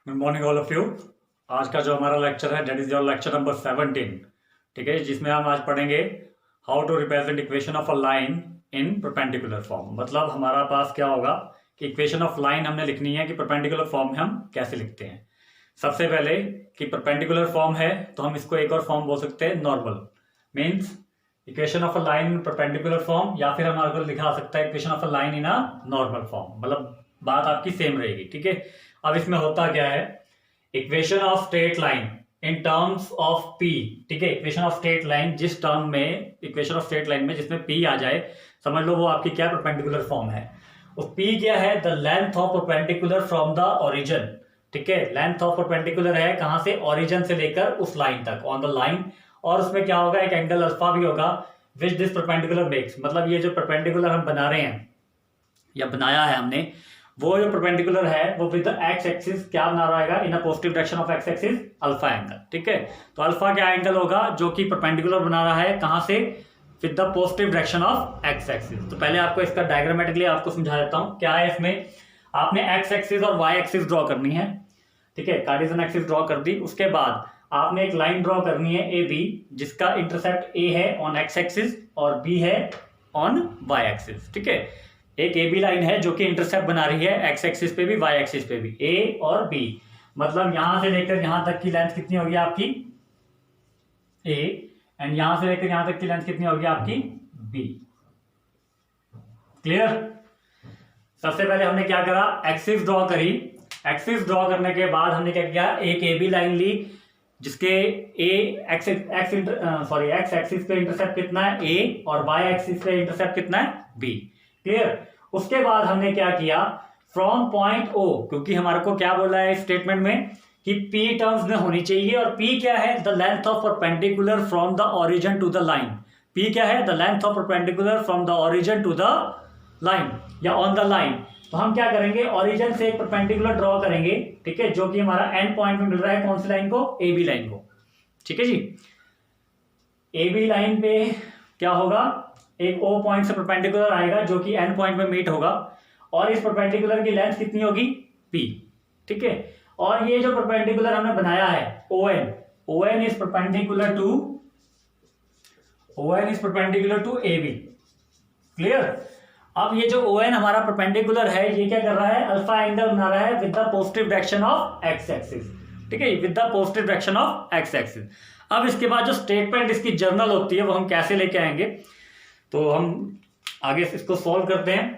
Good morning all of you. आज का जो हमारा लेक्चर है that is your lecture number 17। ठीक है, जिसमें हम आज पढ़ेंगे how to represent equation of a line in perpendicular form. मतलब हमारा पास क्या होगा कि इक्वेशन ऑफ लाइन हमने लिखनी है कि परपेंडिकुलर फॉर्म में हम कैसे लिखते हैं। सबसे पहले कि परपेंडिकुलर फॉर्म है तो हम इसको एक और फॉर्म बोल सकते हैं normal, means equation of a line in perpendicular form, या फिर हमारे को लिखा सकता है equation of a line in a normal form. मतलब बात आपकी सेम रहेगी। ठीक है, अब इसमें होता क्या है, equation of straight line in terms of P. ठीक है, इक्वेशन ऑफ स्ट्रेट लाइन जिस टर्म में, इक्वेशन ऑफ स्ट्रेट लाइन में जिसमें पी आ जाए, समझ लो वो आपकी क्या परपेंडिकुलर फॉर्म है। उस पी क्या है, the length of perpendicular from the origin. ठीक है, लेंथ ऑफ परपेंडिकुलर है कहां से, ओरिजिन से लेकर उस लाइन तक, ऑन द लाइन। और उसमें क्या होगा, एक एंगल अल्फा भी होगा विच दिस परपेंडिकुलर मेक्स। मतलब ये जो परपेंडिकुलर हम बना रहे हैं या बनाया है हमने, वो जो परपेंडिकुलर है वो विद द एक्स एक्सिस क्या बना रहेगा, in a positive direction of X axis alpha angle. ठीक है, तो अल्फा क्या एंगल होगा जो कि परपेंडिकुलर बना रहा है कहां से, with the positive direction of X axis. तो पहले आपको इसका डायग्रामेटिकली आपको समझा देता हूं क्या है। इसमें आपने एक्स एक्सिस और वाई एक्सिस ड्रॉ करनी है। ठीक है, कार्टेशियन एक्सिस ड्रॉ कर दी। उसके बाद आपने एक लाइन ड्रॉ करनी है ए बी, जिसका इंटरसेप्ट ए है ऑन एक्स एक्सिस और बी है ऑन वाई एक्सिस। ठीक है, एक ए बी लाइन है जो कि इंटरसेप्ट बना रही है एक्स एक्सिस पे भी वाई एक्सिस पे भी, ए और बी। मतलब यहां से लेकर यहां तक की लेंथ कितनी होगी आपकी ए, एंड यहां से लेकर यहां तक की लेंथ कितनी होगी आपकी बी। क्लियर। सबसे पहले हमने क्या करा, एक्सिस ड्रॉ करी। एक्सिस ड्रॉ करने के बाद हमने क्या किया, एक ए बी लाइन ली जिसके एक्स एक्सिस पे इंटरसेप्ट कितना है ए, और वाई एक्सिस पे इंटरसेप्ट कितना है बी। क्लियर। उसके बाद हमने क्या किया, फ्रॉम पॉइंट ओ, क्योंकि हमारे को क्या बोला है स्टेटमेंट में कि पी टर्म्स में होनी चाहिए, और पी क्या है, the length of perpendicular from the origin to the line. P क्या है, the length of perpendicular from the origin to the line या ऑन द लाइन। तो हम क्या करेंगे, ओरिजिन से एक परपेंडिकुलर ड्रॉ करेंगे। ठीक है, जो कि हमारा एंड पॉइंट में मिल रहा है कौन सी लाइन को, ए बी लाइन को। ठीक है जी, ए बी लाइन पे क्या होगा, एक ओ पॉइंट से परपेंडिकुलर आएगा जो कि एंड पॉइंट में मीट होगा, और इस परपेंडिकुलर की लेंथ कितनी होगी पी। ठीक है, और ये जो परपेंडिकुलर हमने बनाया है O N is perpendicular to A B. Clear. अब ये जो ओ एन हमारा परपेंडिकुलर है ये क्या कर रहा है, अल्फा एंगल बना रहा है with the positive direction of X axis. ठीक है, with the positive direction of X axis. अब इसके बाद जो स्टेटमेंट इसकी जर्नल होती है वो हम कैसे लेके आएंगे, तो हम आगे इसको सॉल्व करते हैं।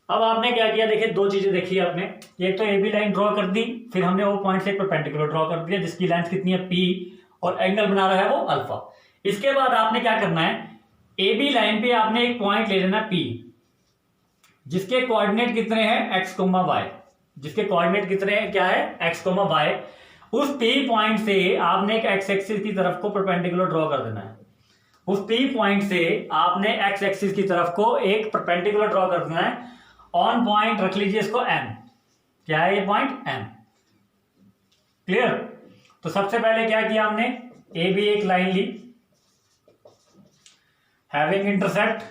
अब आपने क्या किया, देखिए दो चीजें देखी आपने, एक तो ए बी लाइन ड्रॉ कर दी, फिर हमने वो पॉइंट से परपेंडिकुलर ड्रॉ कर दिया जिसकी लेंथ कितनी है पी, और एंगल बना रहा है वो अल्फा। इसके बाद आपने क्या करना है, ए बी लाइन पे आपने एक पॉइंट ले लेना पी, जिसके कोऑर्डिनेट कितने हैं एक्स कोमा वाई, जिसके कोऑर्डिनेट कितने हैं क्या है एक्स कोमा वाई। उस पी पॉइंट से आपने एक एक्स एक्सिस की तरफ को परपेंडिकुलर ड्रॉ कर देना है। उस पी पॉइंट से आपने एक्स एक्सिस की तरफ को एक परपेंडिकुलर ड्रॉ कर देना है ऑन पॉइंट, रख लीजिए इसको एम। क्या है ये पॉइंट एम। क्लियर। तो सबसे पहले क्या किया हमने, ए बी एक लाइन ली having intercept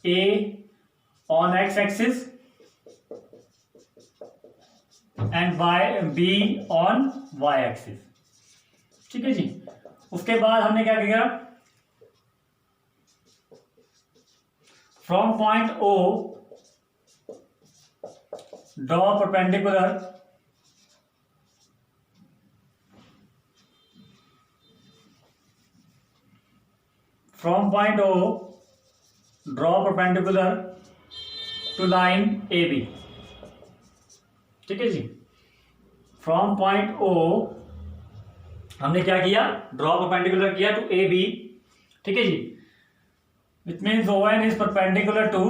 a on x axis and y b on y axis. ठीक है जी। उसके बाद हमने क्या किया, from point O draw perpendicular from point O draw perpendicular to line A B. ठीक है जी, फ्रॉम पॉइंट ओ हमने क्या किया, ड्रॉ परपेंडिकुलर किया टू ए बी। ठीक है जी, which means O N is perpendicular to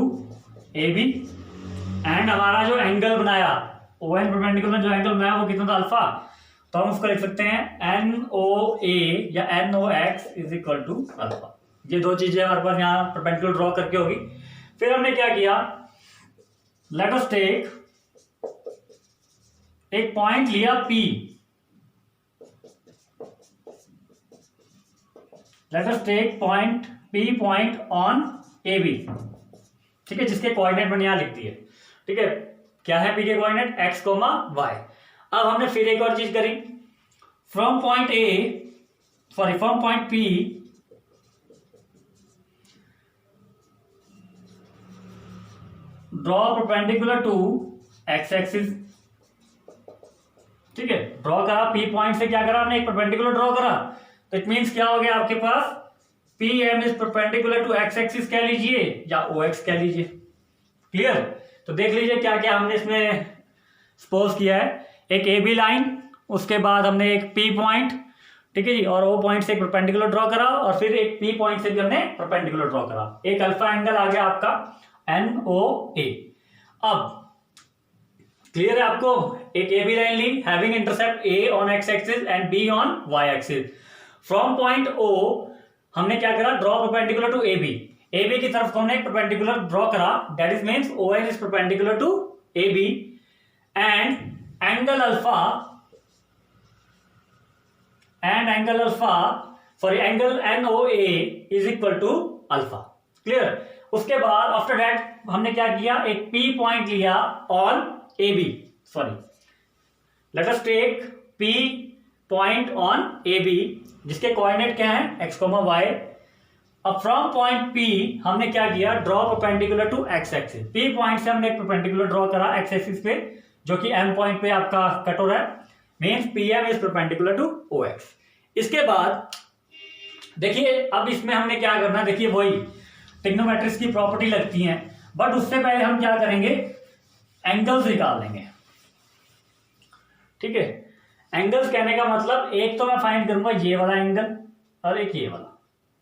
A B, and हमारा जो एंगल बनाया ओ एन परपेंडिकुलर जो एंगल बनाया वो कितना था अल्फा, तो हम उसको लिख सकते हैं एन ओ ए या N O X is equal to alpha. ये दो चीजें हमारे पास यहाँ परपेंडिकुलर ड्रॉ करके होगी। फिर हमने क्या किया, लेट अस टेक एक पॉइंट लिया P, let us take point P point on AB, ठीक है, जिसके कोऑर्डिनेट मैंने यहां लिख दिए। ठीक है, क्या है P के कोऑर्डिनेट x, y। अब हमने फिर एक और चीज करी, from point P draw perpendicular to x axis. ठीक है, ड्रॉ करा P पॉइंट से, क्या करा हमने, एक परपेंडिकुलर ड्रॉ करा, तो इट मींस क्या हो गया आपके पास, PM is perpendicular to x axis कह लीजिए या OX कह लीजिए। क्लियर? तो देख लीजिए क्या क्या हमने इसमें सपोज किया है, एक AB लाइन, उसके बाद हमने एक P पॉइंट, ठीक है जी, और O पॉइंट से एक परपेंडिकुलर ड्रॉ करा, और फिर एक P पॉइंट से भी हमने परपेंडिकुलर ड्रॉ करा, एक अल्फा एंगल आ गया आपका NOA। अब क्लियर है आपको, एक AB लाइन ली having intercept A on x axis and B on y axis. From point O हमने क्या करा, ड्रॉ परपेंडिकुलर टू AB की तरफ हमने एक परपेंडिकुलर ड्रॉ करा, that is means ON is perpendicular to AB and angle alpha sorry angle NOA is equal to alpha. Clear? उसके बाद आफ्टर दैट हमने क्या किया, एक P पॉइंट लिया on AB, sorry let us take P point on AB, जिसके coordinate क्या है, x, y। अब फ्रॉम पॉइंट P हमने क्या किया, draw perpendicular to x axis. P point से हमने एक परपेंडिकुलर ड्रॉ करा x एक्सिस पे, जो कि M पॉइंट पे आपका कट हो रहा है, means PM is perpendicular to OX। इसके बाद देखिए, अब इसमें हमने क्या करना है, देखिए वही ट्रिग्नोमेट्रिक्स की प्रॉपर्टी लगती हैं, बट उससे पहले हम क्या करेंगे, एंगल्स निकाल लेंगे। ठीक है, एंगल्स कहने का मतलब, एक तो मैं फाइंड करूंगा ये वाला एंगल और एक ये वाला।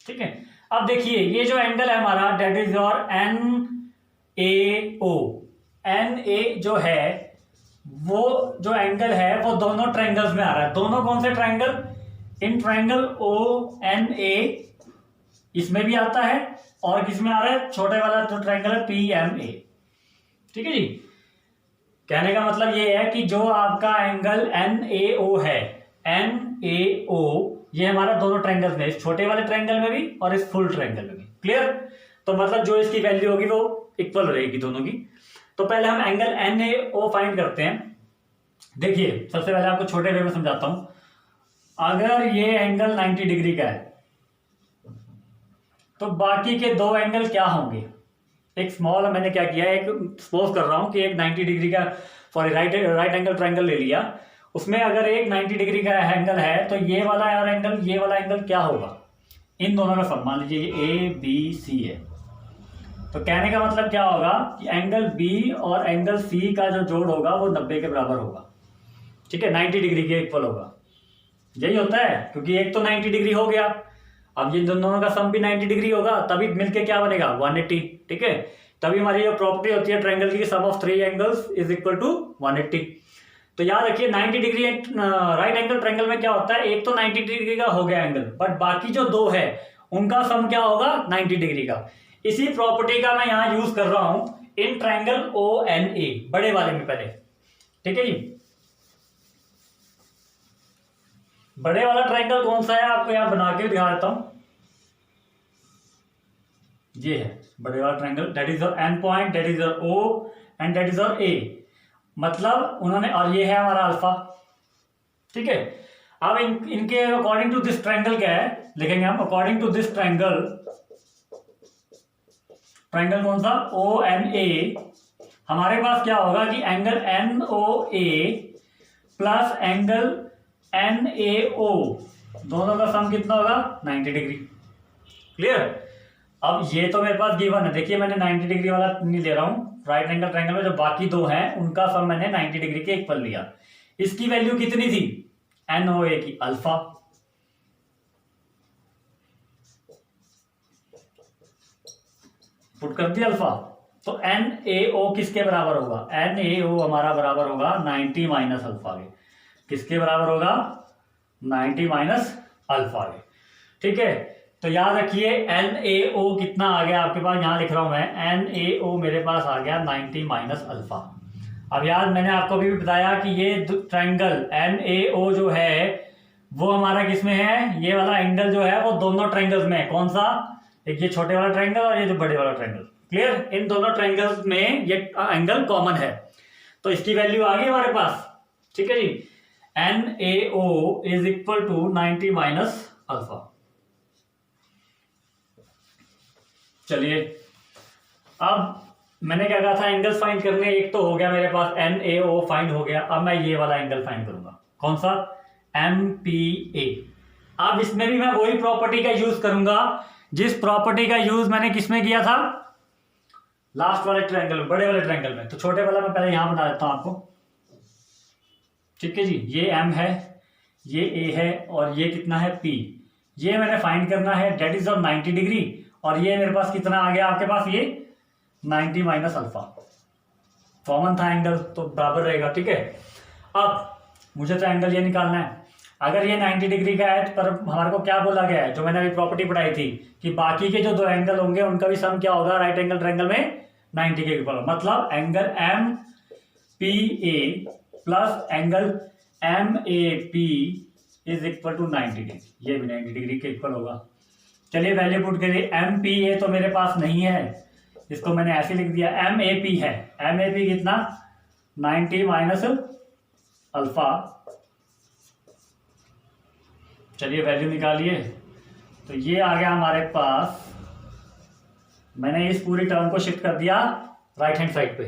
ठीक है, अब देखिए ये जो एंगल है हमारा, that is your NAO। NA जो है, वो जो एंगल है वो दोनों ट्रायंगल्स में आ रहा है। दोनों कौन से ट्रायंगल, इन ट्रायंगल ONA इसमें भी आता है, और किसमें आ रहा है, छोटे वाला जो ट्रायंगल है PMA। ठीक है जी, कहने का मतलब ये है कि जो आपका एंगल NAO है, NAO ये हमारा दोनों ट्रायंगल्स में, इस छोटे वाले ट्रायंगल में भी और इस फुल ट्रायंगल में भी। क्लियर? तो मतलब जो इसकी वैल्यू होगी वो इक्वल रहेगी दोनों की। तो पहले हम एंगल NAO फाइंड करते हैं। देखिए सबसे पहले आपको छोटे वे में समझाता हूं, अगर ये एंगल 90 डिग्री का है तो बाकी के दो एंगल क्या होंगे। एक स्मॉल मैंने क्या किया, एक सपोज कर रहा हूं कि एक 90 डिग्री का सॉरी राइट एंगल ट्रायंगल ले लिया, उसमें अगर एक 90 डिग्री का एंगल है तो ये वाला और एंगल, ये वाला एंगल क्या होगा, इन दोनों का सम। मान लीजिए ये ABC है, तो कहने का मतलब क्या होगा कि एंगल B और एंगल C का जो जोड़ होगा वो 90 के बराबर होगा। ठीक है, 90 डिग्री के इक्वल होगा, यही होता है, क्योंकि एक तो 90 डिग्री हो गया, अब ये दोनों का सम भी 90 डिग्री होगा, तभी मिलके क्या बनेगा 180। ठीक है, तभी हमारी जो प्रॉपर्टी होती है ट्रायंगल की, sum of 3 angles is equal to 180। तो याद रखिए 90 डिग्री राइट एंगल ट्रायंगल में क्या होता है, एक तो 90 डिग्री का हो गया एंगल, बट बाकी जो दो है उनका सम क्या होगा 90 डिग्री का। इसी प्रॉपर्टी का मैं यहां यूज कर रहा हूं इन ट्रायंगल ONA, बड़े वाले में पहले। ठीक है जी, बड़े वाला ट्रायंगल कौन सा है, आपको यहां बना के दिखा देता हूं। ये है बड़े वाला triangle, that is your N point, that is your O and that is your A। मतलब उन्होंने, और ये है हमारा अल्फा। ठीक है, अब इनके अकॉर्डिंग टू दिस ट्रायंगल क्या है लिखेंगे हम, according to this triangle, triangle कौन सा ONA, हमारे पास क्या होगा कि angle NOA plus angle NAO दोनों का सम कितना होगा 90 डिग्री। क्लियर? अब ये तो मेरे पास गिवन है, देखिए मैंने 90 डिग्री वाला नहीं ले रहा हूं, राइट एंगल ट्रायंगल में जो बाकी दो हैं उनका सम मैंने 90 डिग्री के इक्वल लिया। इसकी वैल्यू कितनी थी NOA की, अल्फा। पुट कर दिया अल्फा, तो NAO किसके बराबर होगा, NAO हमारा बराबर होगा 90 माइनस अल्फा के। किसके बराबर होगा 90 माइनस अल्फा के। ठीक है, तो याद रखिए NaO कितना आ गया आपके पास, यहाँ लिख रहा हूं मैं, NaO मेरे पास आ गया 90 माइनस अल्फा। अब यार मैंने आपको भी बताया कि ये ट्रायंगल NaO जो है वो हमारा किस में है, ये वाला एंगल जो है वो दोनों ट्रायंगल्स में है। कौन सा, एक ये छोटे वाला ट्रायंगल और ये जो बड़े वाला ट्रायंगल। क्लियर, इन दोनों ट्रायंगल्स में ये एंगल कॉमन है, तो इसकी वैल्यू आ गई हमारे पास। ठीक है जी, NaO is equal to 90 minus alpha. चलिए अब मैंने क्या कहा था, एंगल्स फाइंड करने, एक तो हो गया मेरे पास NaO फाइंड हो गया। अब मैं ये वाला एंगल फाइंड करूंगा, कौन सा, MPa। अब इसमें भी मैं वही प्रॉपर्टी का यूज करूंगा जिस प्रॉपर्टी का यूज मैंने किसमें किया था, लास्ट वाले ट्रायंगल में, बड़े वाले ट्रायंगल में। तो छोटे वाला मैं पहले यहां बना देता हूं आपको। ठीक है जी, ये M है, ये A है और ये कितना है P। ये मैंने फाइंड करना है, डेट इज ऑफ 90 डिग्री। और ये मेरे पास कितना आ गया आपके पास, ये 90 माइनस अल्फा। कॉमन था एंगल तो बराबर रहेगा। ठीक है, अब मुझे तो एंगल ये निकालना है। अगर ये 90 डिग्री का है पर हमारे को क्या बोला गया है, जो मैंने अभी प्रॉपर्टी पढ़ाई थी कि बाकी के जो दो एंगल होंगे उनका भी सम क्या होगा, राइट एंगल ट्रायंगल में 90 के इक्वल। मतलब angle MPA plus angle MAP is equal to 90 degree. ये भी 90 डिग्री के इक्वल होगा। चलिए वैल्यू पुट करिए। MPA तो मेरे पास नहीं है, इसको मैंने ऐसे लिख दिया। MAP है, MAP कितना, 90 माइनस अल्फा। चलिए वैल्यू निकालिए। तो ये आ गया हमारे पास, मैंने इस पूरी टर्म को शिफ्ट कर दिया राइट हैंड साइड पे।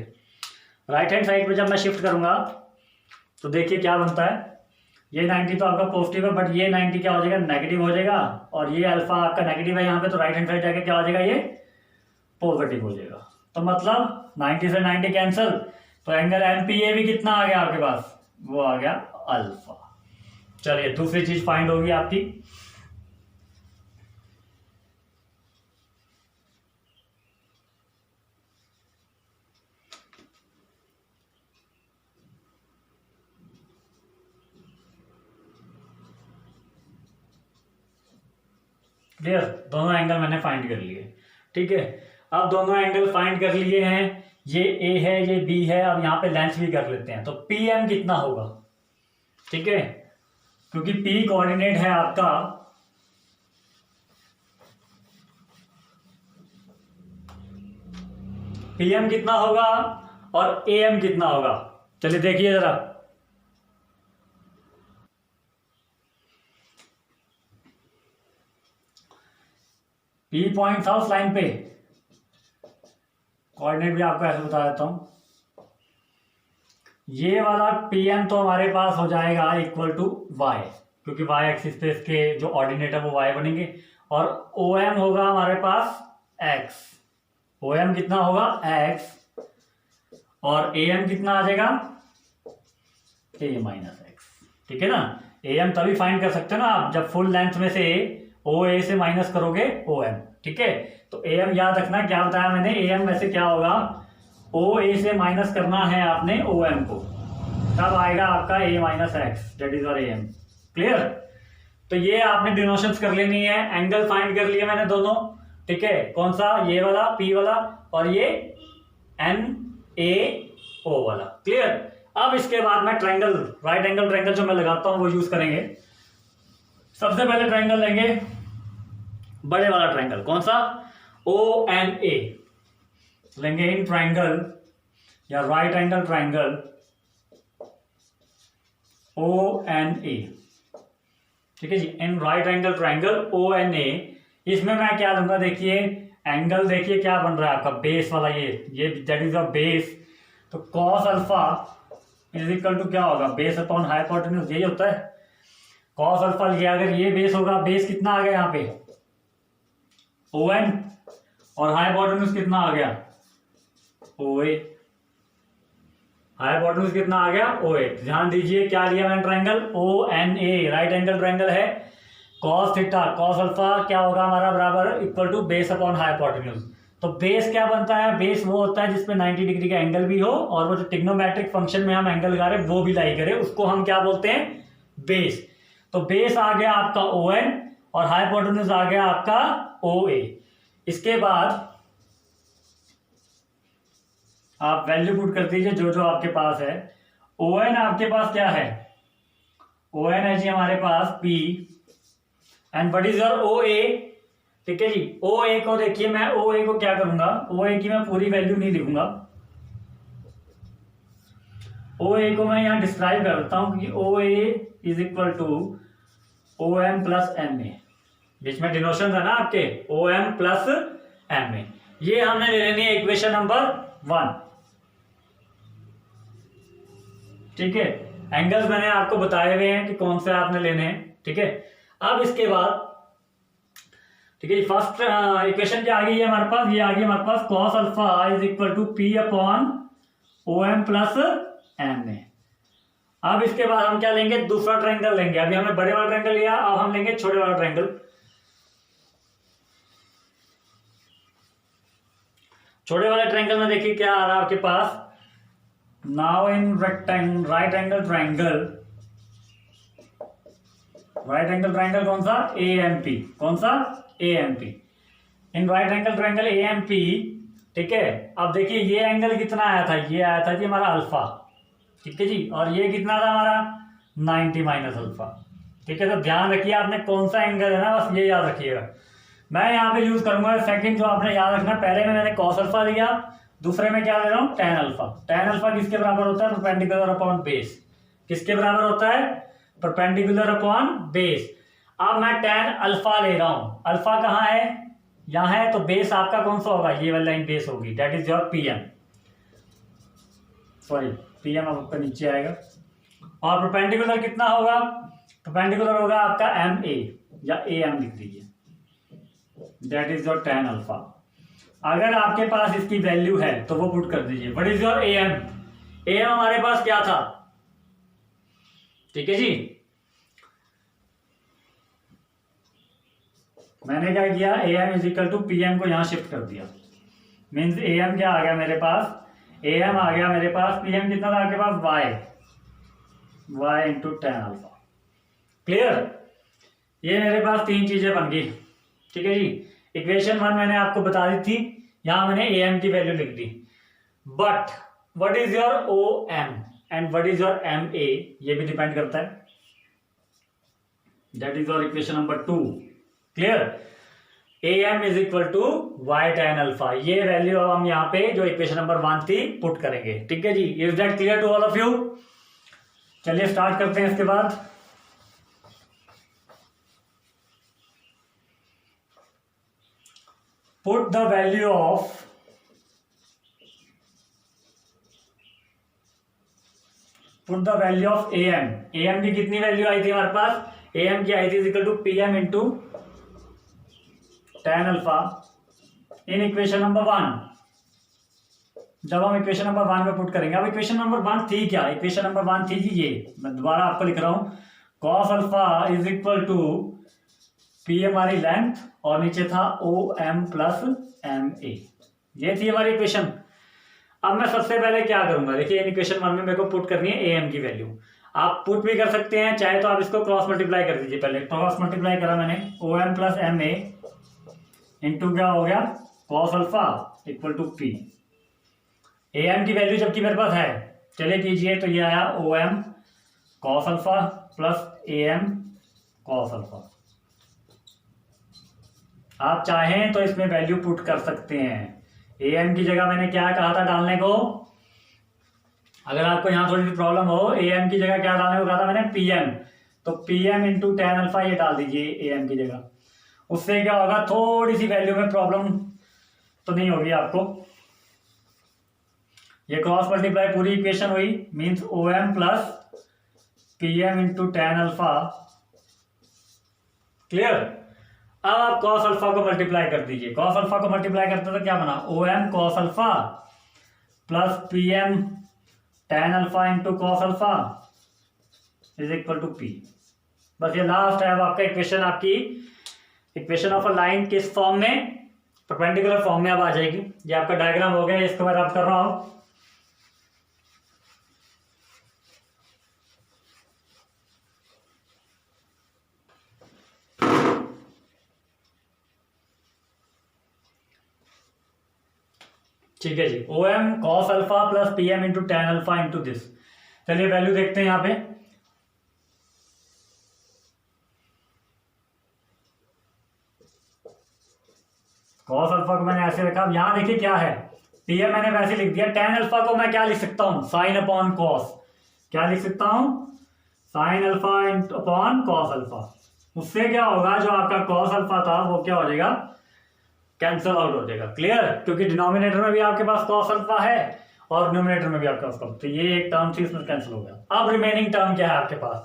राइट हैंड साइड पे जब मैं शिफ्ट करूंगा तो देखिए क्या बनता है। ये 90 तो आपका पॉजिटिव है, बट ये 90 क्या हो जाएगा, नेगेटिव हो जाएगा। और ये अल्फा आपका नेगेटिव है यहाँ पे, तो राइट हैंड साइड जाके क्या हो जाएगा, ये पॉजिटिव हो जाएगा। तो मतलब 90 से 90 कैंसिल, तो एंगल MPA भी कितना आ गया आपके पास, वो आ गया अल्फा। चलिए दूसरी चीज फाइंड होगी आपकी। क्लियर, दोनों एंगल मैंने फाइंड कर लिए। ठीक है, अब दोनों एंगल फाइंड कर लिए हैं, ये A है ये B है। अब यहाँ पे लेंथ भी कर लेते हैं। तो PM कितना होगा, ठीक है, क्योंकि P कोऑर्डिनेट है आपका PM कितना होगा और AM कितना होगा। चलिए देखिए जरा, P पॉइंट था उस लाइन पे, कोऑर्डिनेट भी आपको ऐसे बता देता हूं। ये वाला PM तो हमारे पास हो जाएगा इक्वल टू Y, क्योंकि Y एक्सिस पे इसके जो ऑर्डिनेट है वो Y बनेंगे। और OM होगा हमारे पास X। OM कितना होगा X, और AM कितना आ जाएगा A माइनस X। ठीक है ना, AM तभी फाइंड कर सकते हो ना आप जब फुल लेंथ में से OA से माइनस करोगे OM। ठीक है, तो AM याद रखना, क्या बताया मैंने, AM वैसे क्या होगा, OA से माइनस करना है आपने OM को, तब आएगा आपका A minus X, that is और AM। क्लियर, तो ये आपने डिनोशंस कर लेनी है। एंगल फाइंड कर लिए मैंने दोनों। ठीक है, कौन सा, ये वाला P वाला और ये NaO वाला। क्लियर, अब इसके बाद मैं ट्रायंगल, राइट एंगल ट्रायंगल जो मैं लगाता हूं वो यूज करेंगे। सबसे पहले ट्रायंगल लेंगे बड़े वाला ट्रायंगल, कौन सा, ONA लेंगे इन ट्रायंगल या राइट एंगल ट्रायंगल ONA। ठीक है जी, in right angle triangle ONA, इसमें मैं क्या लूंगा, देखिए एंगल, देखिए क्या बन रहा है आपका बेस वाला, ये दैट इज अ बेस। तो cos alpha is equal to क्या होगा, बेस अपॉन हाइपोटेन्यूज, यही होता है कॉस अल्फा। ये अगर ये बेस होगा, बेस कितना आ गया यहाँ पे ON, और हाइपोटेन्यूज कितना आ गया OA। हाइपोटेन्यूज कितना आ गया OA। ध्यान दीजिए क्या लिया मैंने, triangle ONA, right angle triangle है। कॉस थीटा, कॉस अल्फा क्या होगा हमारा, बराबर equal to base upon hypotenuse. तो बेस क्या बनता है, बेस वो होता है जिसपे 90 डिग्री का एंगल भी हो और वो जो ट्रिग्नोमेट्रिक फंक्शन में हम एंगल लगा रहे हैं वो भी लाई करे, उसको हम क्या बोलते हैं, बेस। तो बेस आ गया आपका ON और हाइपोटेन्यूज आ गया आपका OA। इसके बाद आप वैल्यू पुट कर दीजिए जो जो आपके पास है। ON आपके पास क्या है, ON है जी हमारे पास P and what is your OA। ठीक है जी, OA को देखिए, मैं OA को क्या करूंगा, OA की मैं पूरी वैल्यू नहीं लिखूंगा, OA को मैं यहां डिस्क्राइब कर देता हूं कि OA is equal to OM plus MA। बीच में डिनोशन है ना आपके, OM प्लस MA। ये हमने ले लेनी है इक्वेशन नंबर 1। ठीक है, एंगल्स मैंने आपको बताए हुए हैं कि कौन से आपने लेने हैं। ठीक है, अब इसके बाद ठीक है, फर्स्ट इक्वेशन क्या आ गई है हमारे पास, ये आ गई हमारे पास cos alpha is equal to P upon OM plus MA। अब इसके बाद हम क्या लेंगे, दूसरा ट्रायंगल लेंगे। अभी हमने बड़े वाला ट्रायंगल लिया, अब हम लेंगे छोटे वाला ट्रायंगल। छोटे वाले ट्रायंगल में देखिए क्या आ रहा है आपके पास, now in right angle triangle, right angle triangle कौन सा, AMP। कौन सा, AMP। In right angle triangle AMP। ठीक है, अब देखिए ये एंगल कितना आया था, ये आया था जी हमारा अल्फा। ठीक है जी, और ये कितना था हमारा 90 माइनस अल्फा। ठीक है, तो ध्यान रखिए आपने कौन सा एंगल है ना, बस ये याद रखिएगा। मैं यहाँ पे यूज करूंगा सेकंड, जो आपने याद रखना, पहले में मैंने cos अल्फा लिया, दूसरे में क्या ले रहा हूँ, tan अल्फा। tan अल्फा किसके बराबर होता है, परपेंडिकुलर अपॉन बेस। किसके बराबर होता है, परपेंडिकुलर अपॉन बेस। अब मैं tan अल्फा ले रहा हूं, अल्फा कहाँ है, यहां है, तो बेस आपका कौन सा होगा, ये वाली लाइन बेस होगी, that is your PM। Sorry, PM आपका नीचे आएगा। और परपेंडिकुलर कितना होगा, परपेंडिकुलर होगा आपका MA या AM लिख दीजिए, that is your tan alpha. अगर आपके पास इसकी वैल्यू है तो वो पुट कर दीजिए। What is your AM, AM हमारे पास क्या था, ठीक है जी, मैंने क्या किया, AM is equal to PM को यहां शिफ्ट कर दिया। मीन्स AM क्या आ गया मेरे पास, AM आ गया मेरे पास, PM कितना था आपके पास, Y into tan alpha. Clear, ये मेरे पास तीन चीजें बन गई। ठीक है जी, इक्वेशन 1 मैंने आपको बता दी थी, यहां मैंने AM की वैल्यू लिख दी। But what is your OM and what is your MA, ये भी डिपेंड करता है, that is your equation number 2। Clear, AM is equal to Y tan alpha, ये वैल्यू अब हम यहाँ पे जो इक्वेशन नंबर 1 थी पुट करेंगे। ठीक है जी, is that clear to all of you. चलिए स्टार्ट करते हैं। इसके बाद put the value of AM। AM की कितनी वैल्यू आई थी हमारे पास, AM की आई थी is equal to PM into tan alpha in equation number 1। जब हम इक्वेशन नंबर 1 में पुट करेंगे, अब इक्वेशन नंबर 1 थी क्या, इक्वेशन नंबर 1 थी जी, ये मैं दोबारा आपको लिख रहा हूं, cos alpha is equal to P हमारी लेंथ और नीचे था OM प्लस MA, ये थी हमारी इक्वेशन। अब मैं सबसे पहले क्या करूंगा, देखिए इन इक्वेशन 1 में मेरे को पुट करनी है AM की वैल्यू। आप पुट भी कर सकते हैं, चाहे तो आप इसको क्रॉस मल्टीप्लाई कर दीजिए। पहले क्रॉस मल्टीप्लाई करा मैंने, OM प्लस MA इंटू क्या हो गया, cos alpha equal to P। AM की वैल्यू जबकि मेरे पास है, चलिए कीजिए, तो ये आया OM cos alpha plus AM cos alpha. आप चाहें तो इसमें वैल्यू पुट कर सकते हैं। AM की जगह मैंने क्या कहा था डालने को, अगर आपको यहां थोड़ी सी प्रॉब्लम हो, AM की जगह क्या डालने को कहा था मैंने, PM, तो PM इंटू tan अल्फा ये डाल दीजिए AM की जगह। उससे क्या होगा, थोड़ी सी वैल्यू में प्रॉब्लम तो नहीं होगी आपको। ये क्रॉस मल्टीप्लाई पूरी इक्वेशन हुई, means OM plus PM into tan alpha. Clear, अब आप cos अल्फा को मल्टीप्लाई कर दीजिए। cos अल्फा को मल्टीप्लाई करते तो क्या बना, OM cos alpha plus PM tan alpha into cos alpha is equal to P। बस ये लास्ट है, अब आपका इक्वेशन, आपकी इक्वेशन ऑफ अ लाइन किस फॉर्म में, परपेंडिकुलर फॉर्म में अब आ जाएगी। ये आपका डायग्राम हो गया, इसको मैं रब कर रहा हूं। ठीक है जी, O M cos alpha plus P M into tan alpha into this. चलिए वैल्यू देखते हैं यहाँ पे। कॉस अल्फा को मैंने ऐसे रखा, यहाँ देखिए क्या है, पी एम मैंने वैसे लिख दिया। टेन अल्फा को मैं क्या लिख सकता हूँ, साइन अपॉन कॉस, क्या लिख सकता हूँ, sine alpha upon cos alpha. उससे क्या होगा, जो आपका कॉस अल्फा था वो क्या हो जाएगा, कैंसल आउट हो जाएगा। क्लियर, क्योंकि डिनोमिनेटर में भी आपके पास कॉस अल्फा है और न्यूमिनेटर में भी आपके पास, तो ये एक टर्म थी इसमें कैंसिल हो गया। अब रिमेनिंग टर्म क्या है आपके पास,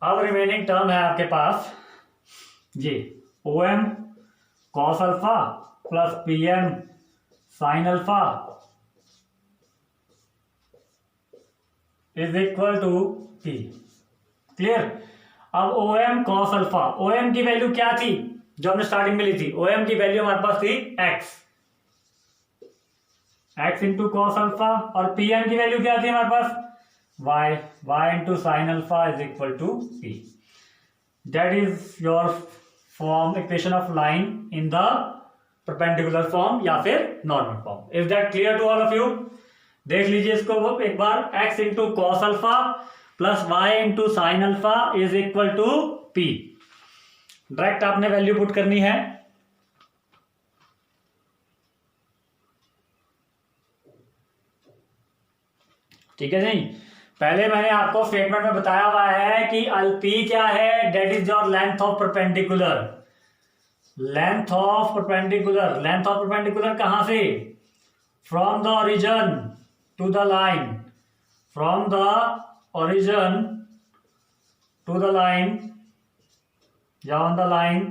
अब रिमेनिंग टर्म है आपके पास जी O M cos alpha plus P M sine alpha is equal to P. Clear. अब O M cos alpha, O M की वैल्यू क्या थी जो हमने स्टार्टिंग में ली थी, ओ एम की वैल्यू हमारे पास थी x, x into cos alpha, और पी एम की वैल्यू क्या थी हमारे पास, y, y into sine alpha is equal to p. That is your form, equation of line in the perpendicular form या फिर normal form. Is that clear to all of you? देख लीजिए इसको एक बार, x into cos alpha plus Y into sine alpha is equal to p. Direct आपने value put करनी है। ठीक है जी, पहले मैंने आपको स्टेटमेंट में बताया हुआ है कि पी क्या है, that is your length of perpendicular, length of perpendicular, length of perpendicular कहां से, from the origin to the line, from the origin to the line या ऑन द लाइन।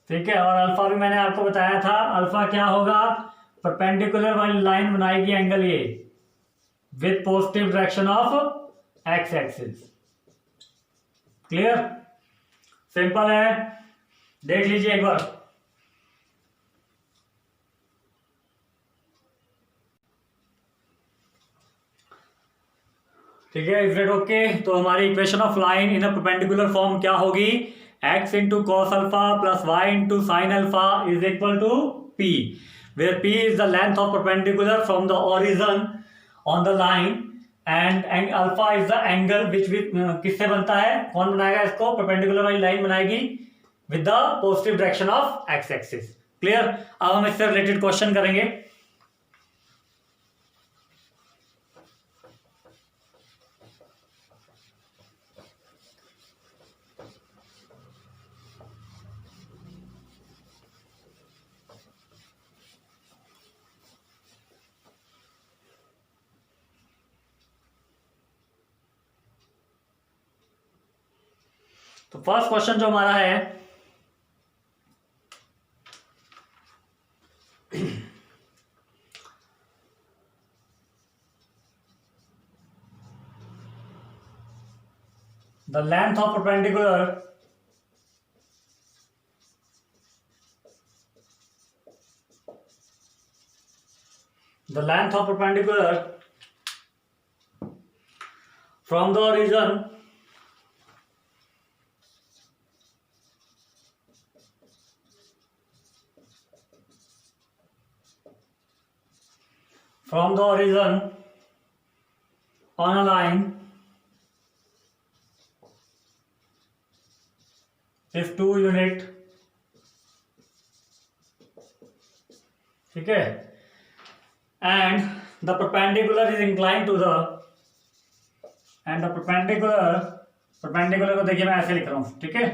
ठीक है, और अल्फा भी मैंने आपको बताया था, अल्फा क्या होगा, परपेंडिकुलर वाली लाइन बनाएगी एंगल ये with positive direction of X axis. Clear, simple है, देख लीजिए एक बार। ठीक है, इज इट ओके? तो हमारी equation of line in a perpendicular form क्या होगी, x into cos alpha plus Y into sine alpha is equal to p, where p is the length of perpendicular from the origin on the line and alpha is the angle which किससे बनता है, कौन बनाएगा इसको, perpendicular वाली line बनाएगी with the positive direction of X axis. Clear. अब हम इससे रिलेटेड क्वेश्चन करेंगे। तो फर्स्ट क्वेश्चन जो हमारा है, the length of perpendicular from the origin on a line is 2 unit। ठीक है, and the perpendicular is inclined to the, and the perpendicular को देखिए मैं ऐसे लिख रहा हूं। ठीक है,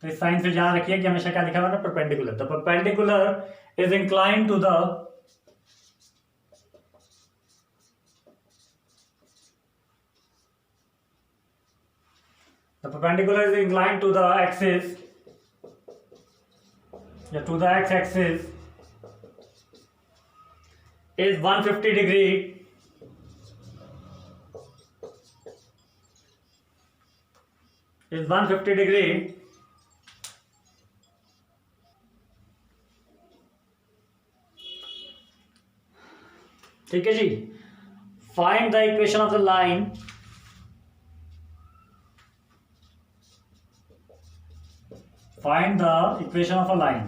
तो इस साइन से ध्यान रखिए कि हमेशा क्या लिखा हुआ है, perpendicular. The perpendicular is inclined to the, the perpendicular is inclined to the axis, yeah, to the x axis is 150 degree, is 150 degree, ठीक है जी। Find the equation of the line, find the equation of a line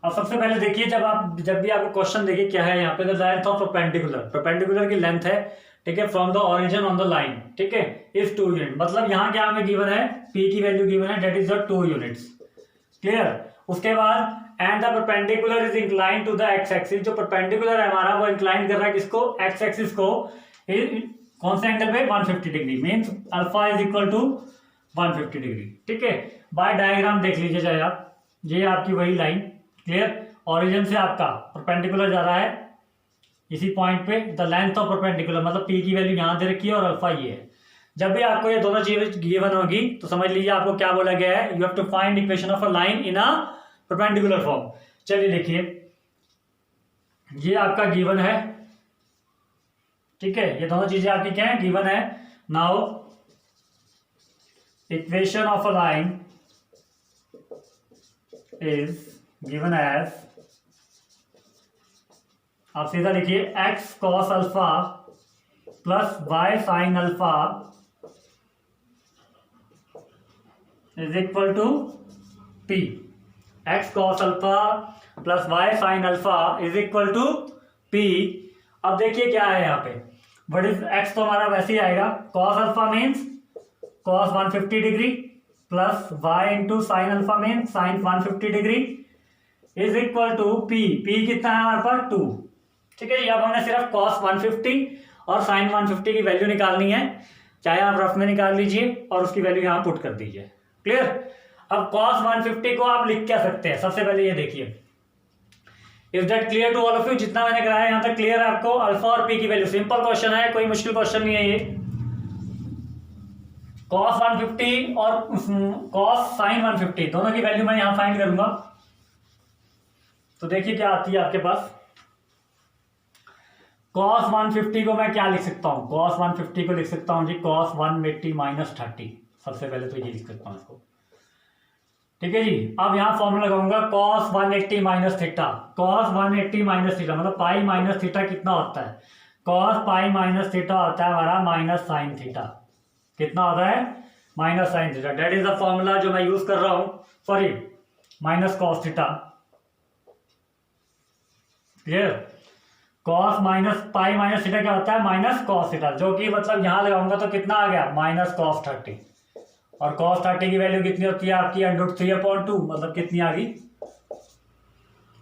अब सबसे पहले देखिए, जब भी आपको क्वेश्चन देखिए क्या है यहाँ पे, द लेंथ ऑफ परपेंडिकुलर की लेंथ है, ठीक है, from the origin on the line, ठीक है, इज 2 यूनिट। मतलब यहाँ क्या हमें गिवन है, पी की वैल्यू गिवन है, that is the 2 units. Clear. उसके बाद and the perpendicular is incline to the X axis, जो परपेंडिकुलर है हमारा वो इंक्लाइन कर रहा है किसको, एक्स एक्सिस को, कौन से एंगल पे, 150 degree, means alpha is equal to 150 degree, ठीक है। बाय डायग्राम देख लीजिए चाहे आप, ये आपकी वही लाइन, क्लियर, ओरिजिन से आपका परपेंडिकुलर जा रहा है इसी पॉइंट पे, द लेंथ ऑफ परपेंडिकुलर, मतलब पी की वैल्यू यहां दे रखी है और अल्फा ये है। जब भी आपको ये दोनों चीजें गिवन होगी तो समझ लीजिए आपको क्या बोला गया है, you have to find equation of a line in a perpendicular form. चलिए देखिए, ये आपका गिवन है, ठीक है, ये दोनों चीजें आपकी क्या है, गिवन है। Now equation of a line is given as, आप सीधा लिखिए, X cos alpha plus Y sine alpha is equal to P. X cos alpha plus Y sine alpha is equal to P. अब देखिए क्या है यहाँ पे, व्हाट इज एक्स, तो हमारा वैसे ही आएगा, cos alpha means cos 150 degree plus Y into sine alpha means sine 150 degree is equal to P. P कितना है हमारे पास, 2, ठीक है। अब हमने सिर्फ cos 150 और sin 150 की वैल्यू निकालनी है, चाहे आप रफ में निकाल लीजिए और उसकी वैल्यू यहां पुट कर दीजिए, क्लियर। अब cos 150 को आप लिख क्या सकते हैं, सबसे पहले ये देखिए, is that clear to all of you, जितना मैंने कराया यहां तक क्लियर है आपको, अल्फा और पी की वैल्यू, सिंपल क्वेश्चन है, कोई मुश्किल क्वेश्चन नहीं है ये। cos 150 और cos sin 150 दोनों की वैल्यू मैं यहां फाइंड करूंगा, तो देखिए क्या आती है आपके पास। cos 150 को मैं क्या लिख सकता हूं, cos 150 को लिख सकता हूं जी cos 180 माइनस 30, सबसे पहले तो ये लिख सकता हूं इसको, ठीक है जी। अब यहां फॉर्मूला लगाऊंगा cos 180 minus theta, cos 180 minus theta मतलब पाई माइनस थीटा कितना होता है, cos पाई माइनस थीटा होता है हमारा माइनस साइन थीटा, कितना होता है, minus sine theta, that is the formula जो मैं यूज कर रहा हूं, sorry minus cos theta, clear. Cos minus pi minus theta क्या होता है, माइनस कॉस थीटा, जो कि मतलब यहां लगाऊंगा तो कितना आ गया, माइनस कॉस 30, और कॉस 30 की वैल्यू कितनी होती है आपकी, √3/2, मतलब कितनी आ गई,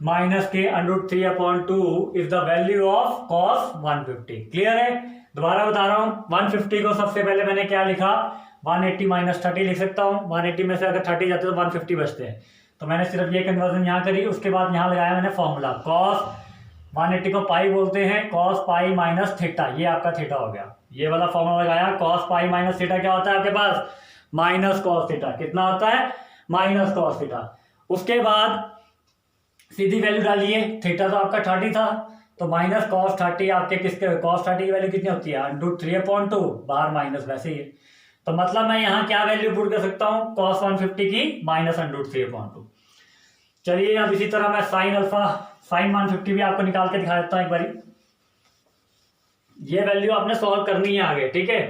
माइनस के √3/2 is the value of cos 150, clear है। दोबारा बता रहा हूं, 150 को सबसे पहले मैंने क्या लिखा, 180 माइनस 30 लिख सकता हूं, 180 में से अगर 30 जाते तो 150 बचते हैं, तो मैंने सिर्फ ये कन्वर्जन यहां करी, उसके बाद यहां लगाया मैंने फॉर्मूला, कॉस 180 को पाई बोलते हैं, कॉस पाई माइनस थीटा, ये आपका थीटा हो गया, ये वाला फॉर्मूला लगाया, कॉस पाई माइनस थीटा क्या होता है आपके पास, माइनस कॉस थीटा, कितना होता है, माइनस कॉस थीटा। उसके बाद सीधी वैल्यू डालिए, थीटा तो आपका 30 था, तो माइनस कॉस 30 आपके किसके, कॉस 30 की वैल्यू कितनी होती है, √3/2, बाहर माइनस वैसे ही है, तो मतलब मैं यहाँ क्या वैल्यू पुट कर सकता हूँ, cos 150 की माइनस √3/2। चलिए अब इसी तरह मैं साइन अल्फा साइन 150 भी आपको निकाल के दिखा देता हूँ एक बारी, ये वैल्यू आपने सॉल्व करनी है आगे, ठीक है,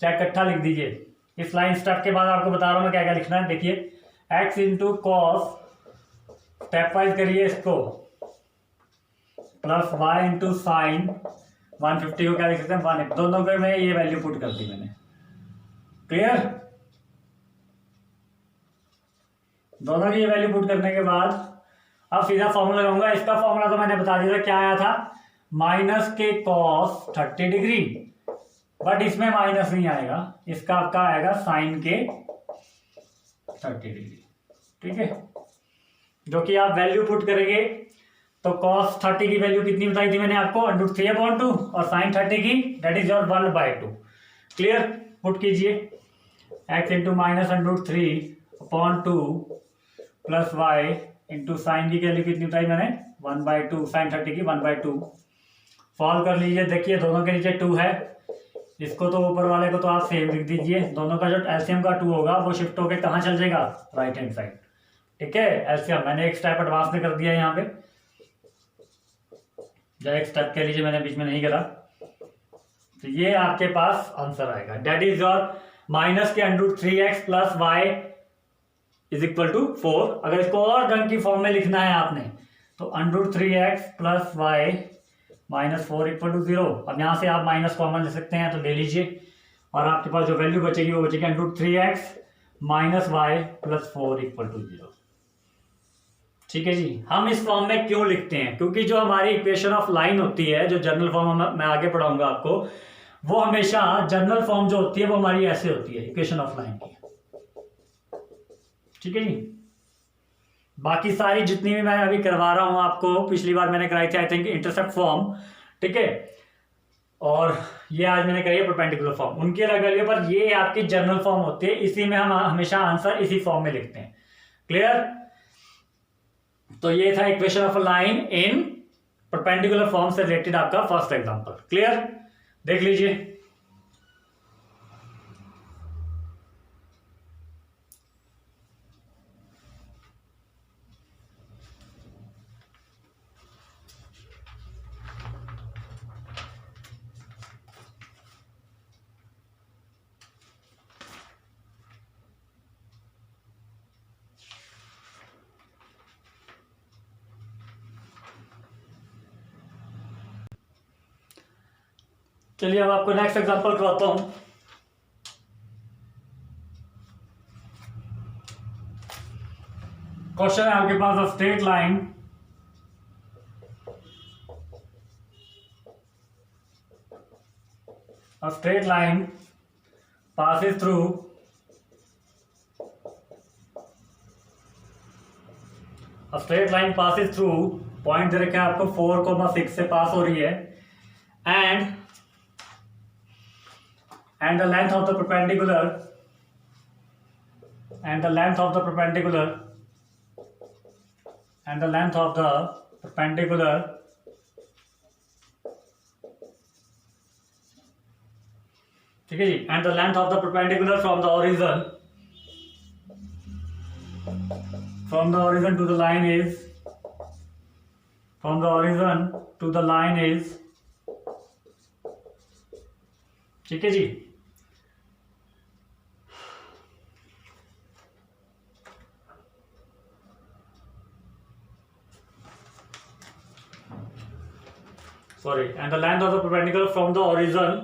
चाहे इकट्ठा लिख दीजिए, इस लाइन स्टेप के बाद आपको बता रहा हूँ मैं क्या क्या लिखना है। देखिए x into cos, step wise करिए इसको, प्लस y इंटू साइन 150 को क्या लिख सकते हैं, 1, दोनों के में ये वैल्यू पुट कर दी मैंने, क्लियर। दोनों की ये वैल्यू पुट करने के बाद अब सीधा फॉर्मूला लगाऊंगा, इसका फॉर्मूला तो मैंने बता दिया था क्या आया था, माइनस के कॉस 30 डिग्री, बट इसमें माइनस नहीं आएगा, इसका आपका आएगा साइन के 30 डिग्री, ठीक है, जो कि आप वैल्यू पुट करेंगे तो cos 30 की वैल्यू कितनी बताई थी मैंने आपको, √3/2, और साइन 30 की that is your 1/2, clear. Put कीजिए, x into minus √3/2 plus y into sine की वैल्यू कितनी बताई मैंने, 1/2, साइन 30 की 1/2, सॉल्व कर लीजिए। देखिए दोनों के नीचे 2 है, इसको तो ऊपर वाले को तो आप सेम लिख दीजिए, दोनों का जो एलसीएम का 2 होगा वो शिफ्ट होकर कहाँ चल जाएगा, राइट हैंड साइड, ठीक है। एलसीएम मैंने एक स्टेप एडवांस में कर दिया यहाँ पे, या एक स्टेप कह लीजिए, मैंने बीच में नहीं करा, तो ये आपके पास आंसर आएगा, डेट इज योर माइनस के √3x plus y is equal to 4। अगर इसको और ढंग की फॉर्म में लिखना है आपने तो √3x plus Y minus 4 equal to 0। अब यहाँ से आप माइनस कॉमन ले सकते हैं, तो ले लीजिए, और आपके पास जो वैल्यू बचेगी वो बचेगी √3x minus Y plus 4 equal to 0। ठीक है जी। हम इस फॉर्म में क्यों लिखते हैं? क्योंकि जो हमारी इक्वेशन ऑफ लाइन होती है, जो जनरल फॉर्म मैं आगे पढ़ाऊंगा आपको, वो हमेशा जनरल फॉर्म जो होती है वो हमारी ऐसे होती है इक्वेशन ऑफ लाइन की। ठीक है जी। बाकी सारी जितनी भी मैं अभी करवा रहा हूं आपको, पिछली बार मैंने कराई थी आई थिंक इंटरसेप्ट फॉर्म, ठीक है, और ये आज मैंने कराई है परपेंडिकुलर फॉर्म, उनकी अलग अलग है, पर ये आपकी जनरल फॉर्म होती है, इसी में हम हमेशा आंसर इसी फॉर्म में लिखते हैं। क्लियर? तो ये था equation of a line in perpendicular form से रिलेटेड आपका फर्स्ट एग्जांपल। क्लियर? देख लीजिए। चलिए अब आपको नेक्स्ट एग्जांपल करवाता हूं। क्वेश्चन है आपके पास, a straight line passes through point दे रखे हैं आपको 4,6 से पास हो रही है, and the length of the perpendicular ठीक है जी, and the length of the perpendicular from the origin to the line is ठीक है जी। Sorry, and the length of the perpendicular from the origin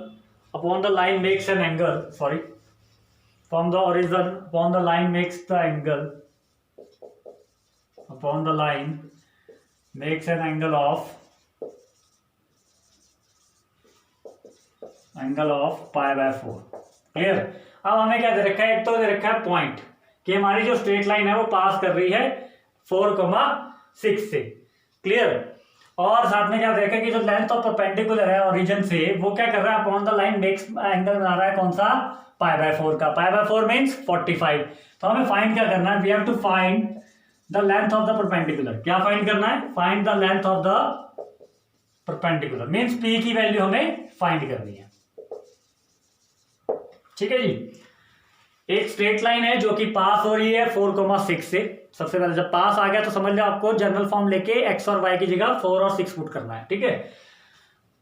upon the line makes an angle. Sorry, from the origin upon the line makes the angle. Upon the line makes an angle of π/4। Clear? अब हमें क्या दे रखा है? एक तो दे रखा है point कि हमारी जो स्ट्रेट लाइन है वो पास कर रही है 4,6 से। क्लियर? और साथ में क्या दे रखा है कि जो लेंथ ऑफ परपेंडिकुलर है ओरिजिन से, वो क्या कर रहा है? Upon the line makes angle बना रहा है कौन सा? π/4 का। π/4 मीन्स 45। तो हमें फाइंड क्या करना है? We have to find the length of the perpendicular. क्या फाइंड करना है? Find the length of the perpendicular, means P की वैल्यू हमें फाइंड करनी है। ठीक है जी। एक स्ट्रेट लाइन है जो कि पास हो रही है 4,6 से। सबसे पहले जब पास आ गया तो समझ लो आपको जनरल फॉर्म लेके एक्स और वाई की जगह 4 और 6 पुट करना है। ठीक है।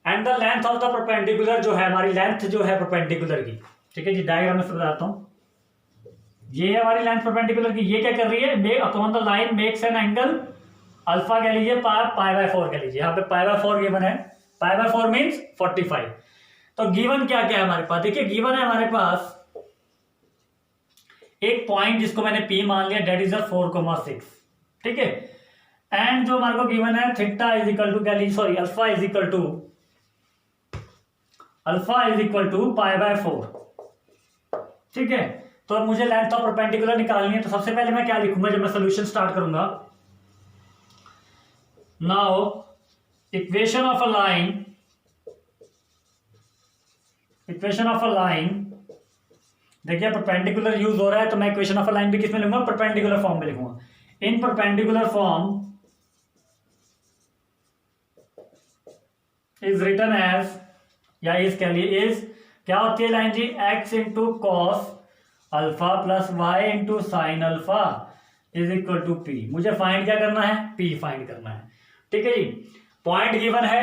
And the length of the perpendicular, जो है हमारी लेंथ जो है परपेंडिकुलर की, ठीक है जी, डायग्राम में बताता हूं। ये है हमारी लेंथ परपेंडिकुलर की। ये क्या कर रही है? Upon the line makes an angle alpha कह लीजिए, π/4 कह लीजिए। यहाँ पे π/4 गिवन है। π/4 मीन्स 45। तो गिवन क्या क्या है हमारे पास? देखिए गिवन है हमारे पास एक पॉइंट जिसको मैंने P मान लिया, डेट इज 4,6। ठीक है। एंड जो हमारे को गिवन है थीटा इज इक्वल टू क्या लीजिए, sorry alpha is equal to π/4। ठीक है। तो अब मुझे लेंथ ऑफ परपेंडिकुलर निकालनी है। तो सबसे पहले मैं क्या लिखूंगा जब मैं सोल्यूशन स्टार्ट करूंगा? Now equation of a line, देखिए परपेंडिकुलर यूज हो रहा है, तो मैं इक्वेशन ऑफ अ लाइन भी किस में लिखूंगा? परपेंडिकुलर फॉर्म में लिखूंगा। In perpendicular form is written as, या इज कह लिए, इज क्या होती है लाइन जी? x into cos alpha plus y into sine alpha is equal to p। मुझे फाइंड क्या करना है? p फाइंड करना है। ठीक है जी। पॉइंट गिवन है,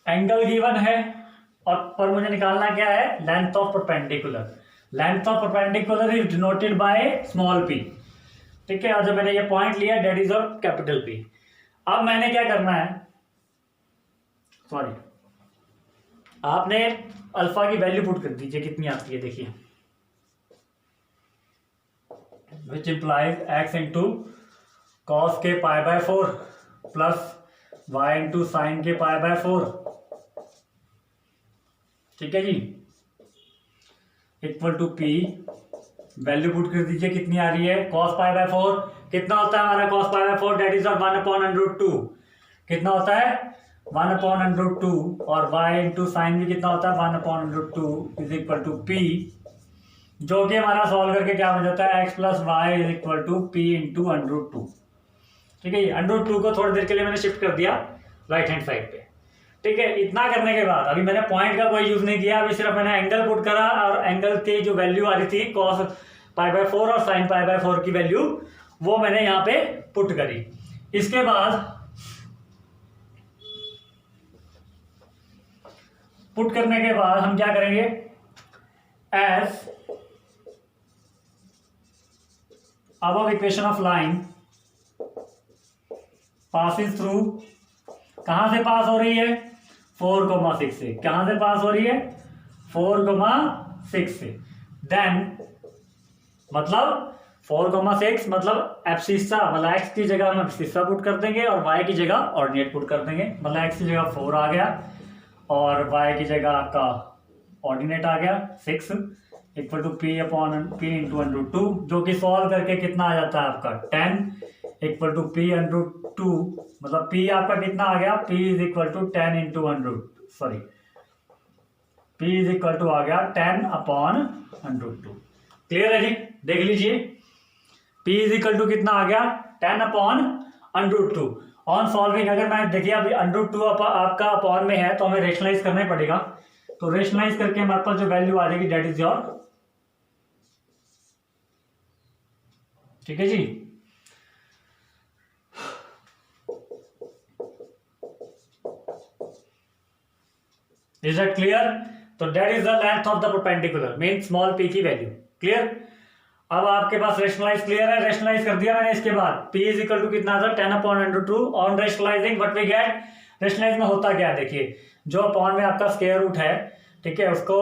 एंगल गिवन है, और पर मुझे निकालना क्या है? Length of perpendicular. Length of perpendicular is denoted by small p। ठीक है, और जब मैंने ये पॉइंट लिया that is of capital P, अब मैंने क्या करना है, सॉरी, आपने अल्फा की वैल्यू पुट कर दीजिए, कितनी आती है देखिए, which implies x into cos के pi by 4 plus Y into sine के पाई बाय 4, ठीक है जी, equal to p, value put कर दीजिए, कितनी आ रही है, कॉस पाई बाय 4 कितना होता है हमारा, cos pi by 4 that is of 1/√2, कितना होता है 1/√2, और y इंटू साइन भी कितना होता है 1/√2 इज इक्वल टू पी, जो कि हमारा सॉल्व करके क्या हो जाता है x plus Y is equal to P into √2, ठीक है, √2 को थोड़ी देर के लिए मैंने शिफ्ट कर दिया राइट हैंड साइड पे, ठीक है। इतना करने के बाद अभी मैंने पॉइंट का कोई यूज नहीं किया, अभी सिर्फ मैंने एंगल पुट करा, और एंगल की जो वैल्यू आ रही थी कॉस पाई बाय 4 और साइन पाई बाय 4 की वैल्यू वो मैंने यहाँ पे पुट करी। इसके बाद पुट करने के बाद हम क्या करेंगे, as above equation of line passes through, कहां से पास हो रही है 4,6 से, कहां से पास हो रही है 4,6 से, देन मतलब 4,6 मतलब एब्सिस्सा, मतलब x की जगह हम एब्सिस्सा पुट कर देंगे और y की जगह ऑर्डिनेट पुट कर देंगे, मतलब x की जगह 4 आ गया और y की जगह आपका ऑर्डिनेट आ गया 6, equal to p upon p into √2, जो कि सॉल्व करके कितना आ जाता है आपका 10, इक्वल टू p √2, मतलब p आपका कितना आ गया, p is equal to 10 into p is equal to आ गया 10 अपॉन √2। क्लियर है जी, देख लीजिए p इज इक्वल टू कितना आ गया 10 अपॉन √2। ऑन सॉल्विंग अगर मैं देखिए अभी √2 आपका अपॉन में है तो हमें रेशनलाइज करना ही पड़ेगा, तो रेशनलाइज करके हमारे पास जो वैल्यू आ जाएगी डेट इज योर, ठीक है जी। Is it clear? तो that is the length of the perpendicular, mean small p की वैल्यू। क्लियर? अब आपके पास रेशनलाइज क्लियर है, रेशनलाइज कर दिया मैंने। इसके बाद p इज इक्वल टू कितना था 10 upon √2। On rationalising what we get, rationalise में होता क्या है देखिए, जो अपॉन में आपका स्क्वायर रूट है, ठीक है, उसको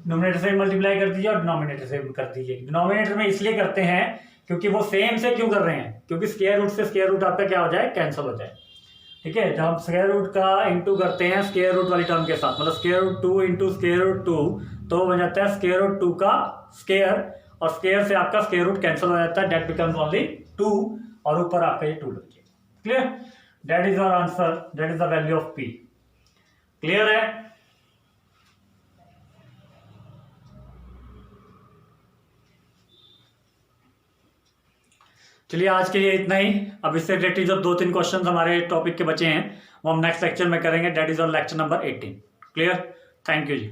न्यूमरेटर से मल्टीप्लाई कर दीजिए और डिनोमिनेटर से कर दीजिए। डिनोमिनेटर में इसलिए करते हैं क्योंकि वो सेम से क्यों कर रहे हैं, क्योंकि स्क्वायर रूट से स्क्वायर रूट आपका क्या हो जाए, कैंसिल हो जाए। ठीक है, जब हम स्क्वायर रूट का इंटू करते हैं स्क्वायर रूट वाली टर्म के साथ, मतलब square root 2 into square root 2, तो बन जाता है स्क्वायर रूट 2 का स्क्वायर, और स्क्वायर से आपका स्क्वायर रूट कैंसिल हो जाता है, डेट बिकम्स ओनली 2, और ऊपर आपका ये 2 लग जाएगा। Clear? That is our answer, that is the value of p। Clear है? चलिए आज के लिए इतना ही। अब इससे रिलेटेड जो 2-3 क्वेश्चन हमारे टॉपिक के बचे हैं वो हम नेक्स्ट लेक्चर में करेंगे, that is on lecture number 18। Clear? Thank you ji.